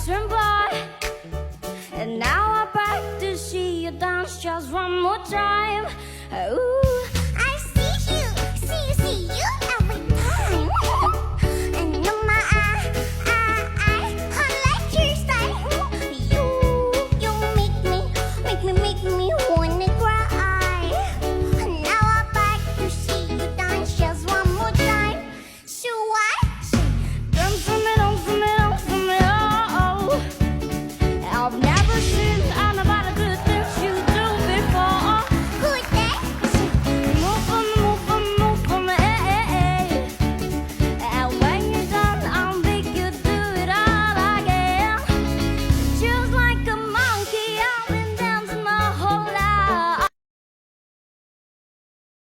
Western boy. And now I beg to see you dance just one more time. Ooh.